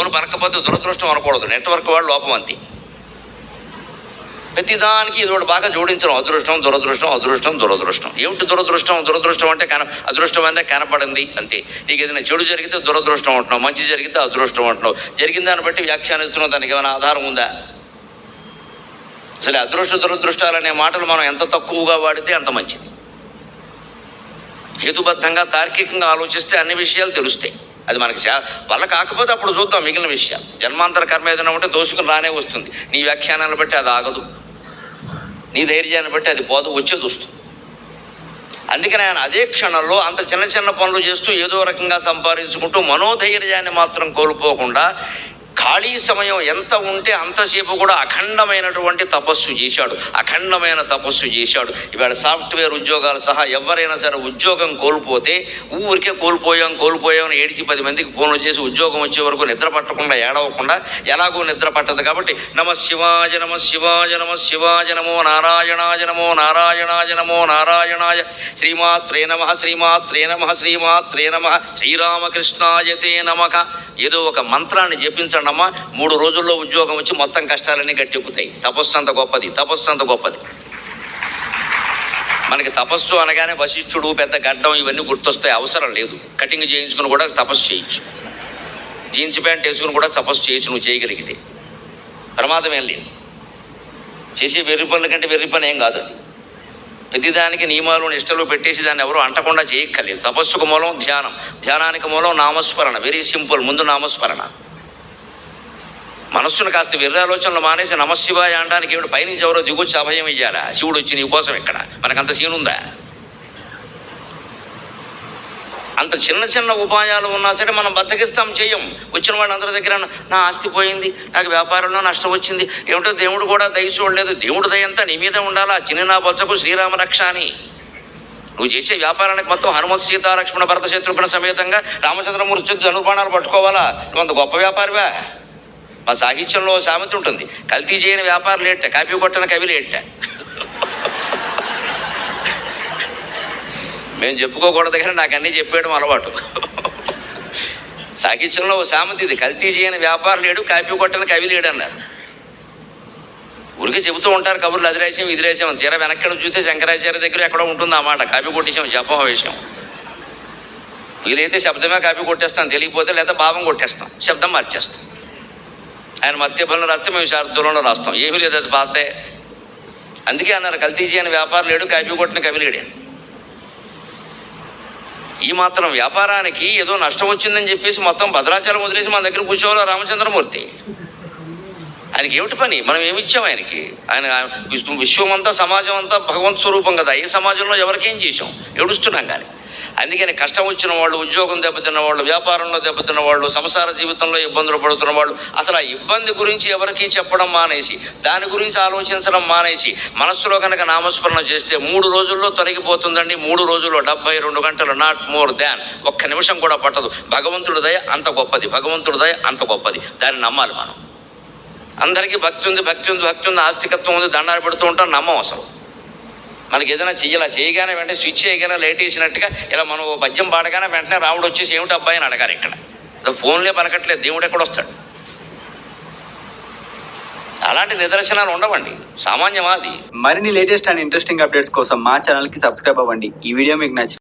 Phone పలకపోతే దురదృష్టం అనకూడదు, network వాళ్ళు లోపం అంతే. ప్రతిదానికి ఇది ఒకటి బాగా జోడించడం, అదృష్టం దురదృష్టం, అదృష్టం దురదృష్టం. ఏమిటి దురదృష్టం? దురదృష్టం అంటే అదృష్టం అంటే కనపడింది అంతే. నీకు ఏదైనా చెడు జరిగితే దురదృష్టం అంటున్నావు, మంచి జరిగితే అదృష్టం అంటున్నావు. జరిగిన దాన్ని బట్టి వ్యాఖ్యానిస్తున్నావు, దానికి ఏమైనా ఆధారం ఉందా? అసలు అదృష్ట దురదృష్టాలనే మాటలు మనం ఎంత తక్కువగా వాడితే అంత మంచిది. హేతుబద్ధంగా తార్కికంగా ఆలోచిస్తే అన్ని విషయాలు తెలుస్తాయి. అది మనకి వల్ల కాకపోతే అప్పుడు చూద్దాం మిగిలిన విషయాలు. జన్మాంతర కర్మ ఏదైనా ఉంటే దోసుకుని రానే వస్తుంది. నీ వ్యాఖ్యానాలను బట్టి అది ఆగదు, నీ ధైర్యాన్ని బట్టి అది పోదు, వచ్చేది వస్తుంది. అందుకని ఆయన అదే క్షణంలో అంత చిన్న చిన్న పనులు చేస్తూ ఏదో రకంగా సంపాదించుకుంటూ మనోధైర్యాన్ని మాత్రం కోల్పోకుండా ఖాళీ సమయం ఎంత ఉంటే అంతసేపు కూడా అఖండమైనటువంటి తపస్సు చేశాడు, అఖండమైన తపస్సు చేశాడు. ఇవాళ సాఫ్ట్వేర్ ఉద్యోగాలు సహా ఎవరైనా సరే ఉద్యోగం కోల్పోతే ఊరికే కోల్పోయాం అని ఏడిచి 10 మందికి ఫోన్లు చేసి ఉద్యోగం వచ్చే వరకు నిద్ర పట్టకుండా ఏడవకుండా, ఎలాగో నిద్ర పట్టదు కాబట్టి నమ శివాయ నమ శివాయ నమ శివాయ నమో నారాయణాయ నమో నారాయణాయ నమో నారాయణాయ శ్రీమాత్రే నమ శ్రీమాత్రే నమ శ్రీమాత్రే నమ శ్రీరామకృష్ణాయతే నమః. ఏదో ఒక మంత్రాన్ని జపించండి అమ్మా, 3 రోజుల్లో ఉద్యోగం వచ్చి మొత్తం కష్టాలన్నీ గట్టెక్కుతాయి. తపస్సు అంత గొప్పది, తపస్సు అంత గొప్పది. మనకి తపస్సు అనగానే వశిష్ఠుడు, పెద్ద గడ్డం ఇవన్నీ గుర్తొస్తాయి, అవసరం లేదు. కటింగ్ చేయించుకుని కూడా తపస్సు చేయొచ్చు, జీన్స్ ప్యాంట్ వేసుకుని కూడా తపస్సు చేయొచ్చు నువ్వు చేయగలిగితే. ప్రమాదం ఏం లేదు. చేసే వెర్రి పనుల కంటే వెర్రి పని ఏం కాదు అది. ప్రతిదానికి నియమాలు నిష్టలు పెట్టేసి దాన్ని ఎవరు అంటకుండా చేయక్కర్లేదు. తపస్సుకు మూలం ధ్యానం, ధ్యానానికి మూలం నామస్మరణ. వెరీ సింపుల్, ముందు నామస్మరణ. మనస్సును కాస్త వెర్రి ఆలోచనలు మానేసి నమశివాయ అనడానికి ఏమిటి? పైనుంచి ఎవరో దిగొచ్చి అభయం ఇయ్యాలా? శివుడు వచ్చి నీ కోసం ఎక్కడ? మనకంత సీనుందా? అంత చిన్న చిన్న ఉపాయాలు ఉన్నా సరే మనం బద్దకిస్తాం, చెయ్యం. వచ్చిన వాళ్ళందరి దగ్గర నా ఆస్తి పోయింది, నాకు వ్యాపారంలో నష్టం వచ్చింది, ఏమిటో దేవుడు కూడా దయ చూడలేదు. దేవుడు దయంతా నీ మీద ఉండాలా. చిన్న నా బొచ్చకు శ్రీరామ రక్ష అని. నువ్వు చేసే వ్యాపారానికి మొత్తం హనుమత్ సీత లక్ష్మణ భరత శత్రుఘ్న సమేతంగా రామచంద్రమూర్తి ధనుర్బాణాలు పట్టుకోవాలా? నువ్వు అంత గొప్ప వ్యాపారివా? మా సాహిత్యంలో సామెత ఉంటుంది, కల్తీ చేయని వ్యాపారం లేట, కాపీ కొట్టని కవి లేట. మేము చెప్పుకోకూడదు కానీ నాకు అన్నీ చెప్పేయడం అలవాటు. సాహిత్యంలో సామెత ఇది, కల్తీ చేయని వ్యాపారం లేడు, కాపీ కొట్టని కవి లేడు అన్నారు. ఊరికే చెబుతూ ఉంటారు కబుర్లు, అది రాసాం ఇది రాసాం. తీరా వెనక్కి చూస్తే శంకరాచార్య దగ్గర ఎక్కడో ఉంటుంది ఆ మాట, కాపీ కొట్టేసాం జపం విషయం. వీలైతే శబ్దమే కాపీ కొట్టేస్తాం, తెలియకపోతే లేదా భావం కొట్టేస్తాం, శబ్దం మార్చేస్తాం. ఆయన మధ్యఫలం రాస్తే మేము శారదూలంలో రాస్తాం, ఏమీ లేదు, అది బాధే. అందుకే అన్నారు కల్తీ చేయని వ్యాపారం లేడు, కాపీ కొట్టిన కవి లేడే. ఈ మాత్రం వ్యాపారానికి ఏదో నష్టం వచ్చిందని చెప్పేసి మొత్తం భద్రాచలం వదిలేసి మన దగ్గర కూర్చోవాలా రామచంద్రమూర్తి? ఆయనకి ఏమిటి పని? మనం ఏమిచ్చాం ఆయనకి? ఆయన విశ్వం అంతా సమాజం అంతా భగవంత్ స్వరూపం కదా. ఏ సమాజంలో ఎవరికేం చేసాం? ఏడుస్తున్నాం కానీ. అందుకని కష్టం వచ్చిన వాళ్ళు, ఉద్యోగం దెబ్బతిన్న వాళ్ళు, వ్యాపారంలో దెబ్బతిన్న వాళ్ళు, సంసార జీవితంలో ఇబ్బందులు పడుతున్న వాళ్ళు అసలు ఆ ఇబ్బంది గురించి ఎవరికీ చెప్పడం మానేసి, దాని గురించి ఆలోచించడం మానేసి మనస్సులో కనుక నామస్మరణ చేస్తే 3 రోజుల్లో తొలగిపోతుందండి. 3 రోజుల్లో 72 గంటలు, నాట్ మోర్ దాన్. ఒక్క నిమిషం కూడా పట్టదు. భగవంతుడి దయ అంత గొప్పది, భగవంతుడి దయ అంత గొప్పది. దాన్ని నమ్మాలి మనం. అందరికీ భక్తి ఉంది, ఆస్తికత్వం ఉంది, దండాలు పెడుతూ ఉంటాం, నమ్మం అసలు. మనకి ఏదైనా చెయ్యాలా, చేయగానే వెంటనే స్విచ్ చేయగానే లైట్ వేసినట్టుగా ఇలా మనం పద్యం పాడగానే వెంటనే రాముడు వచ్చేసి ఏమిటి అబ్బాయి అని అడగారు. ఇక్కడ ఫోన్లే పలకట్లేదు, దేవుడు ఎక్కడ వస్తాడు? అలాంటి నిదర్శనాలు ఉండవండి, సామాన్యమా అది. మరిన్ని లేటెస్ట్ అండ్ ఇంట్రెస్టింగ్ అప్డేట్స్ కోసం మా ఛానల్కి సబ్స్క్రైబ్ అవ్వండి. ఈ వీడియో మీకు నచ్చింది